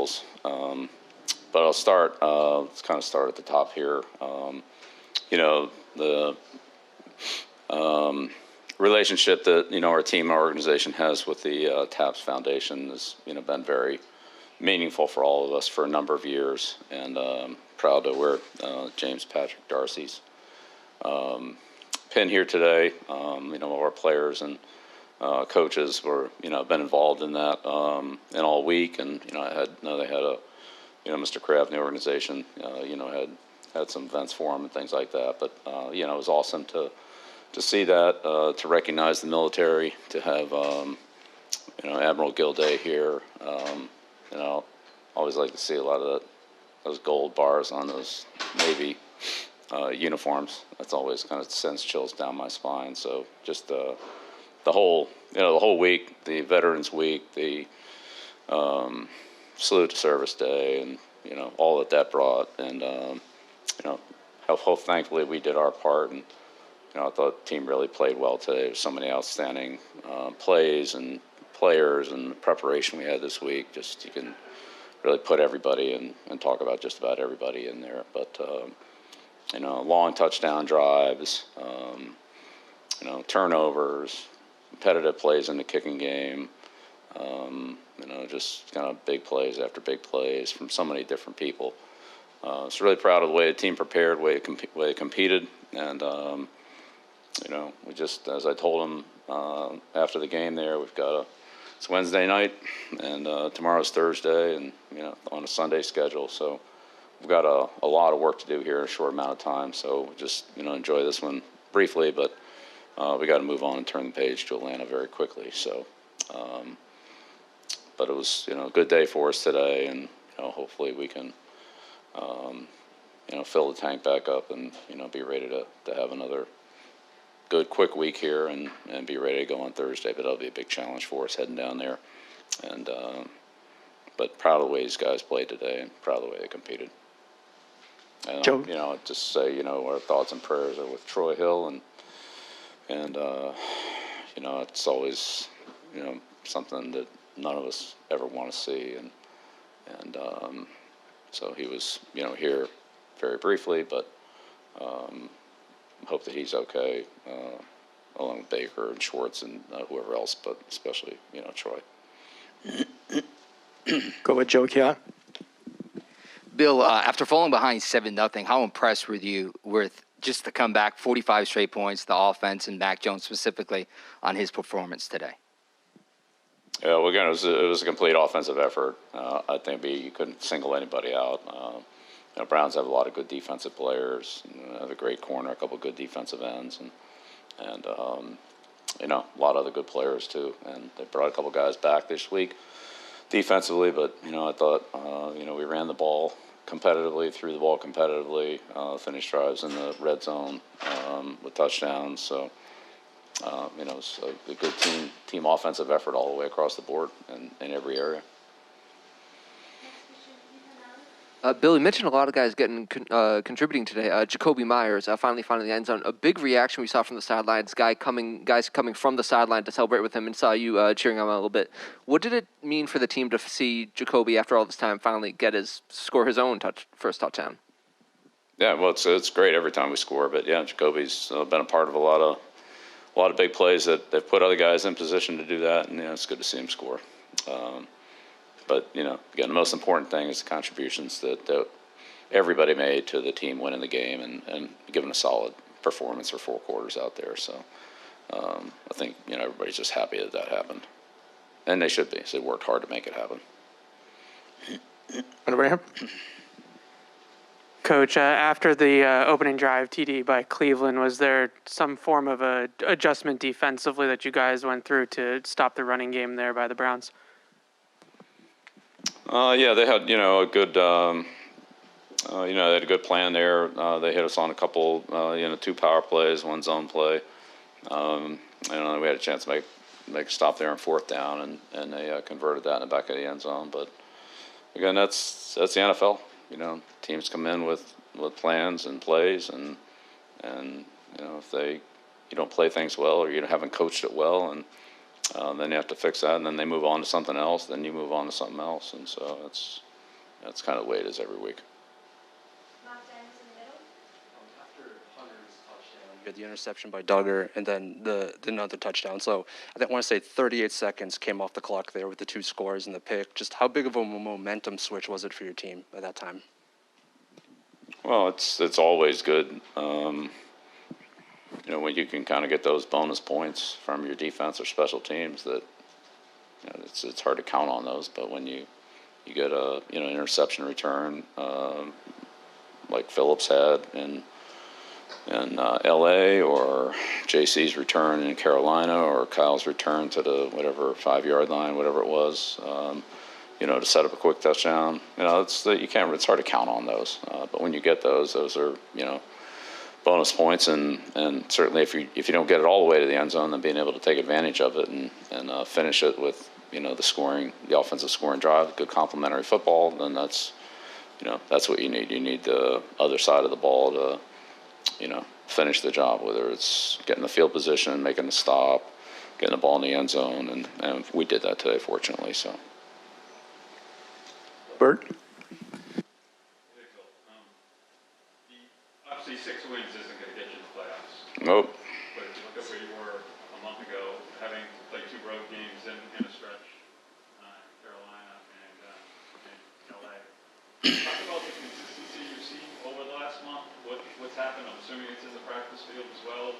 details. But I'll start. Let's kind of start at the top here. The relationship that our team, our organization has with the TAPS Foundation has been very meaningful for all of us for a number of years, and proud to wear James Patrick Darcy's pin here today. Our players and coaches were been involved in that and all week, and they had a Mr. Kraft in the organization had some events for him and things like that. But it was awesome to see that, to recognize the military, to have Admiral Gilday here. Always like to see a lot of those gold bars on those Navy uniforms. That's always kind of sends chills down my spine. So just the whole week, the Veterans Week, the Salute to Service Day, and all that brought, and how thankfully we did our part, and I thought the team really played well today. There was so many outstanding plays and players and the preparation we had this week. Just you can really put everybody and talk about just about everybody in there. But long touchdown drives, turnovers, competitive plays in the kicking game. Just kind of big plays after big plays from so many different people. So really proud of the way the team prepared, way they competed, and we just, as I told them after the game there, it's Wednesday night, and tomorrow's Thursday, and on a Sunday schedule. So we've got a lot of work to do here in a short amount of time. So just enjoy this one briefly, but we got to move on and turn the page to Atlanta very quickly. So. But it was, a good day for us today, and hopefully we can, fill the tank back up and be ready to have another good, quick week here and be ready to go on Thursday. But that'll be a big challenge for us heading down there, and but proud of the way these guys played today, and proud of the way they competed. And Joe? Just say our thoughts and prayers are with Troy Hill, and it's always something that none of us ever want to see, and so he was here very briefly, but hope that he's okay, along with Baker and Schwartz and whoever else, but especially Troy. Go with Joe Kia. Bill, after falling behind 7-0, how impressed were you with just the comeback, 45 straight points, the offense, and Mac Jones specifically on his performance today? Yeah, well, again, it was a complete offensive effort. I think you couldn't single anybody out. Browns have a lot of good defensive players. Have a great corner, a couple of good defensive ends, and a lot of other good players too. And they brought a couple guys back this week defensively, but I thought we ran the ball competitively, threw the ball competitively, finished drives in the red zone with touchdowns. So. It's a good team offensive effort all the way across the board and in every area. Bill, you mentioned a lot of guys contributing today. Jacoby Myers finally finding the end zone. A big reaction we saw from the sidelines. Guys coming from the sideline to celebrate with him, and saw you cheering him on a little bit. What did it mean for the team to see Jacoby after all this time finally score his own first touchdown? Yeah, well, it's great every time we score, but yeah, Jacoby's been a part of a lot of big plays that they've put other guys in position to do that, and it's good to see him score. But again, the most important thing is the contributions that everybody made to the team winning the game and giving a solid performance for 4 quarters out there. So I think everybody's just happy that happened, and they should be. So they worked hard to make it happen. Coach, after the opening drive TD by Cleveland, was there some form of a adjustment defensively that you guys went through to stop the running game there by the Browns? Yeah, they had a good they had a good plan there. They hit us on a couple 2 power plays, 1 zone play. We had a chance to make a stop there on 4th down, and they converted that in the back of the end zone. But again, that's the NFL. Teams come in with plans and plays, and if you don't play things well, or you haven't coached it well, and then you have to fix that, and then they move on to something else. Then you move on to something else, and so it's That's kind of the way it is every week. After Hunter's touchdown, you had the interception by Duggar, and then the another touchdown. So I want to say 38 seconds came off the clock there with the 2 scores and the pick. Just how big of a momentum switch was it for your team at that time? Well, it's always good. When you can kind of get those bonus points from your defense or special teams, that it's hard to count on those. But when you get a interception return like Phillips had in L.A., or JC's return in Carolina, or Kyle's return to the 5-yard line, whatever it was, to set up a quick touchdown. It's hard to count on those. But when you get those are bonus points, and certainly if you don't get it all the way to the end zone, then being able to take advantage of it and finish it with the offensive scoring drive, good complementary football, then that's what you need. You need the other side of the ball to finish the job, whether it's getting the field position, making the stop, getting the ball in the end zone, and we did that today, fortunately. So. Bert? Obviously, 6 wins isn't going to get you the playoffs. Nope. But if you look at where you were a month ago, having played 2 road games in a stretch, Carolina and LA. Talk about the consistency you've seen over the last month. What's happened? I'm assuming it's in the practice field as well.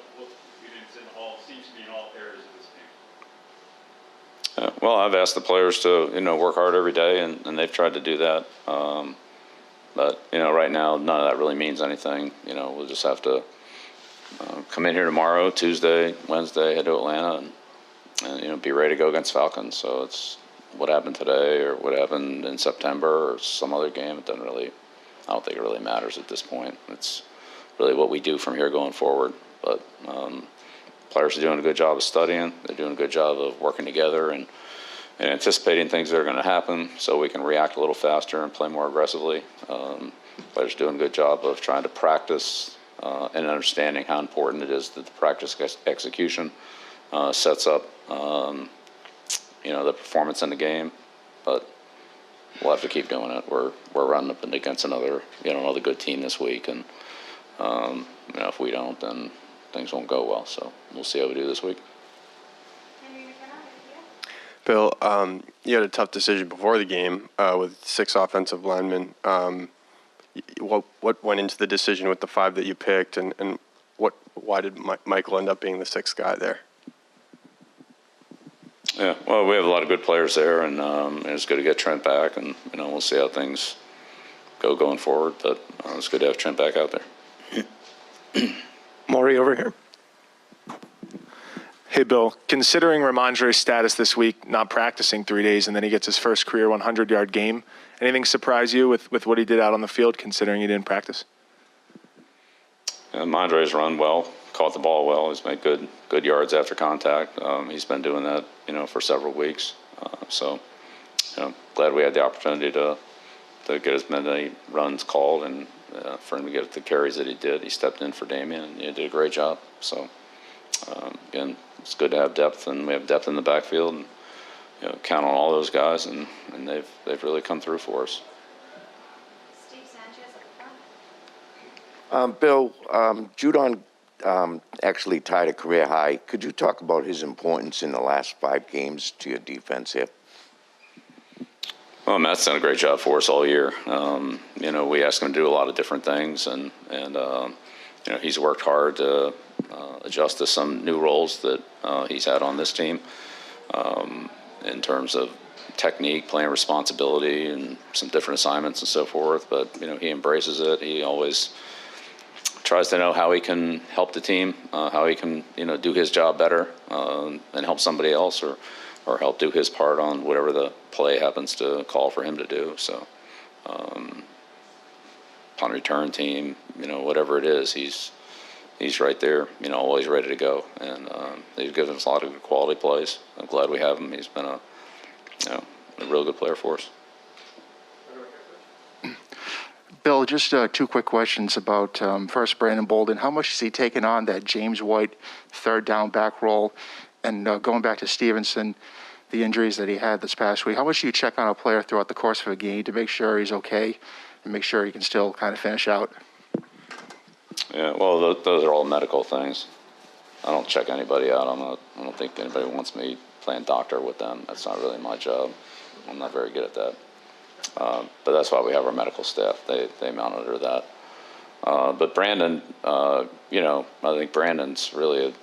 Seems to be in all areas of this team. Well, I've asked the players to work hard every day, and they've tried to do that. But right now, none of that really means anything. We'll just have to come in here tomorrow, Tuesday, Wednesday, head to Atlanta, and be ready to go against Falcons. So it's what happened today or what happened in September or some other game. I don't think it really matters at this point. It's really what we do from here going forward. But players are doing a good job of studying. They're doing a good job of working together and anticipating things that are going to happen so we can react a little faster and play more aggressively. Players are doing a good job of trying to practice and understanding how important it is that the practice execution sets up the performance in the game. But we'll have to keep doing it. We're running up against another good team this week, and if we don't, then things won't go well. So we'll see how we do this week. Bill, you had a tough decision before the game with 6 offensive linemen. What went into the decision with the 5 that you picked, and why did Michael end up being the 6th guy there? Yeah, well, we have a lot of good players there, and it's good to get Trent back, and we'll see how things go going forward. But it's good to have Trent back out there. Maury over here. Hey, Bill, considering Ramondre's status this week, not practicing 3 days, and then he gets his first career 100-yard game, anything surprise you with what he did out on the field, considering he didn't practice? Ramondre's run well, caught the ball well. He's made good yards after contact. He's been doing that, for several weeks. So, glad we had the opportunity to get as many runs called, and for him to get the carries that he did. He stepped in for Damian, and he did a great job. So, again, it's good to have depth, and we have depth in the backfield, and count on all those guys, and they've really come through for us. Steve Sanchez at the front. Bill, Judon actually tied a career high. Could you talk about his importance in the last 5 games to your defense here? Well, Matt's done a great job for us all year. We ask him to do a lot of different things, and he's worked hard to adjust to some new roles that he's had on this team in terms of technique, playing responsibility, and some different assignments and so forth. But he embraces it. He always tries to know how he can help the team, how he can do his job better and help somebody else, or help do his part on whatever the play happens to call for him to do. So punt return team, whatever it is, he's right there, always ready to go. And he's given us a lot of good quality plays. I'm glad we have him. He's been a real good player for us. Bill, just 2 quick questions about, first, Brandon Bolden. How much has he taken on that James White third down back role? And going back to Stevenson, the injuries that he had this past week, how much do you check on a player throughout the course of a game to make sure he's okay and make sure he can still kind of finish out? Yeah, well, those are all medical things. I don't check anybody out. I don't think anybody wants me playing doctor with them. That's not really my job. I'm not very good at that. But that's why we have our medical staff. They monitor that. But Brandon, you know, I think Brandon's really,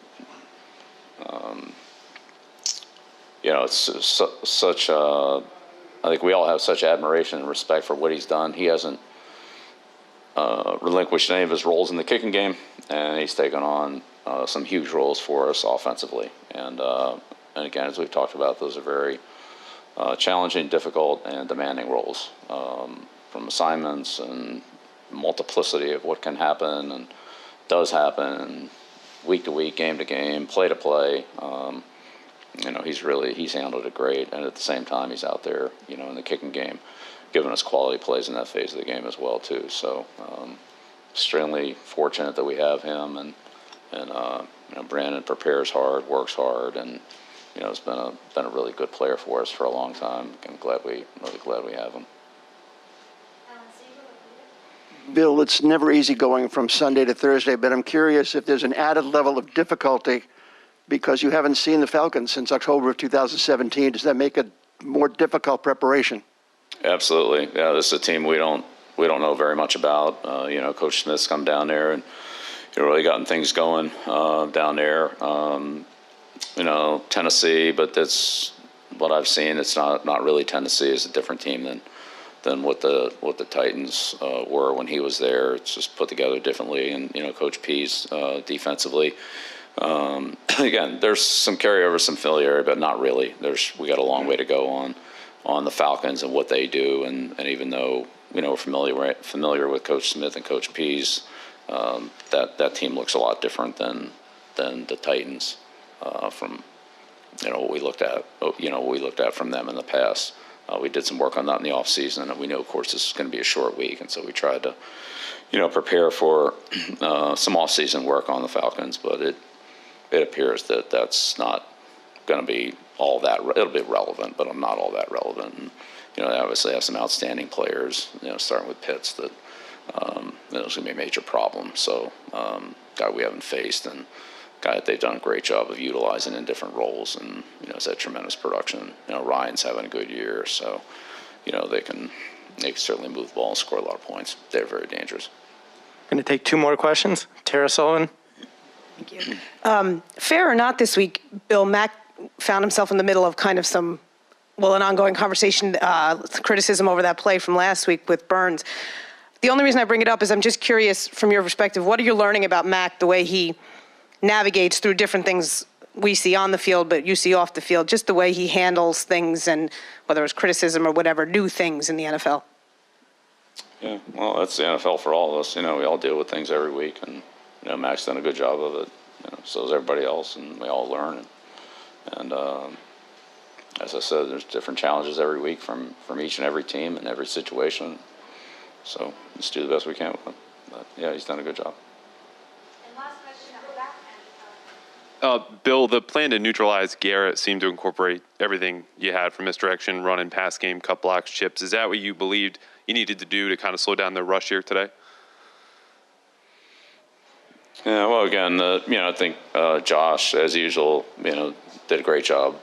you know, it's such. I think we all have such admiration and respect for what he's done. He hasn't relinquished any of his roles in the kicking game, and he's taken on some huge roles for us offensively. And again, as we've talked about, those are very challenging, difficult, and demanding roles, from assignments and multiplicity of what can happen and does happen, week to week, game to game, play to play. You know, he's handled it great, and at the same time, he's out there, you know, in the kicking game, giving us quality plays in that phase of the game as well too. So, extremely fortunate that we have him, and you know, Brandon prepares hard, works hard, and you know, has been a really good player for us for a long time. I'm really glad we have him. Bill, it's never easy going from Sunday to Thursday, but I'm curious if there's an added level of difficulty because you haven't seen the Falcons since October of 2017. Does that make a more difficult preparation? Absolutely. Yeah, this is a team we don't know very much about. You know, Coach Smith's come down there and really gotten things going down there. You know, Tennessee, but that's what I've seen. It's not really Tennessee. It's a different team than what the Titans were when he was there. It's just put together differently. And you know, Coach P's defensively. Again, there's some carryover, some familiarity, but not really. We got a long way to go on the Falcons and what they do. And even though you know we're familiar with Coach Smith and Coach P's, that team looks a lot different than the Titans from you know what we looked at from them in the past. We did some work on that in the off season, and we knew, of course, this is going to be a short week, and so we tried to, you know, prepare for some off season work on the Falcons. But it appears that that's not going to be all that. It'll be relevant, but not all that relevant. And, you know, they obviously have some outstanding players. You know, starting with Pitts, that it's going to be a major problem. So, guy we haven't faced, and guy that they've done a great job of utilizing in different roles, and you know, has had tremendous production. You know, Ryan's having a good year, so you know they can certainly move the ball and score a lot of points. They're very dangerous. Going to take two more questions. Tara Sullivan. Thank you. Fair or not, this week, Bill, Mack found himself in the middle of kind of an ongoing conversation, criticism over that play from last week with Burns. The only reason I bring it up is I'm just curious, from your perspective, what are you learning about Mack, the way he navigates through different things we see on the field, but you see off the field, just the way he handles things, and whether it's criticism or whatever, new things in the NFL? Yeah, well, that's the NFL for all of us. You know, we all deal with things every week, and you know, Mac's done a good job of it. You know, so does everybody else, and we all learn. And as I said, there's different challenges every week from each and every team and every situation. So let's do the best we can with him. But yeah, he's done a good job. Bill, the plan to neutralize Garrett seemed to incorporate everything you had from misdirection, run and pass game, cut blocks, chips. Is that what you believed you needed to do to kind of slow down the rush here today? Yeah, well, again, you know, I think Josh, as usual, you know, did a great job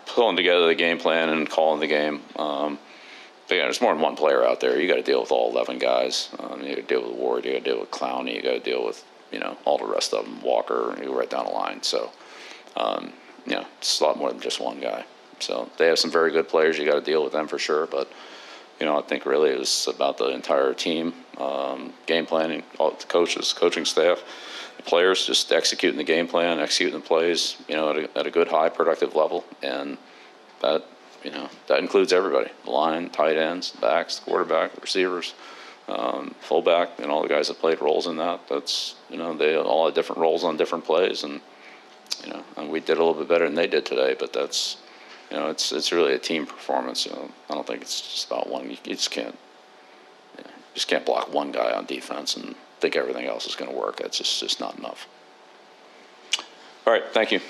pulling together the game plan and calling the game. But yeah, there's more than one player out there. You got to deal with all 11 guys. You got to deal with Ward. You got to deal with Clowney. You got to deal with, you know, all the rest of them, Walker, you right down the line. So, you know, it's a lot more than just one guy. So they have some very good players. You got to deal with them for sure. But, you know, I think really it was about the entire team, game planning, all the coaches, coaching staff, the players, just executing the game plan, executing the plays, you know, at a good, high, productive level. And that, you know, that includes everybody, the line, tight ends, backs, quarterback, receivers, fullback, and all the guys that played roles in that. That's, you know, they all had different roles on different plays, and you know, and we did a little bit better than they did today. But that's, you know, it's really a team performance. You know, I don't think it's just about one. You just can't block one guy on defense and think everything else is going to work. That's just not enough. All right, thank you.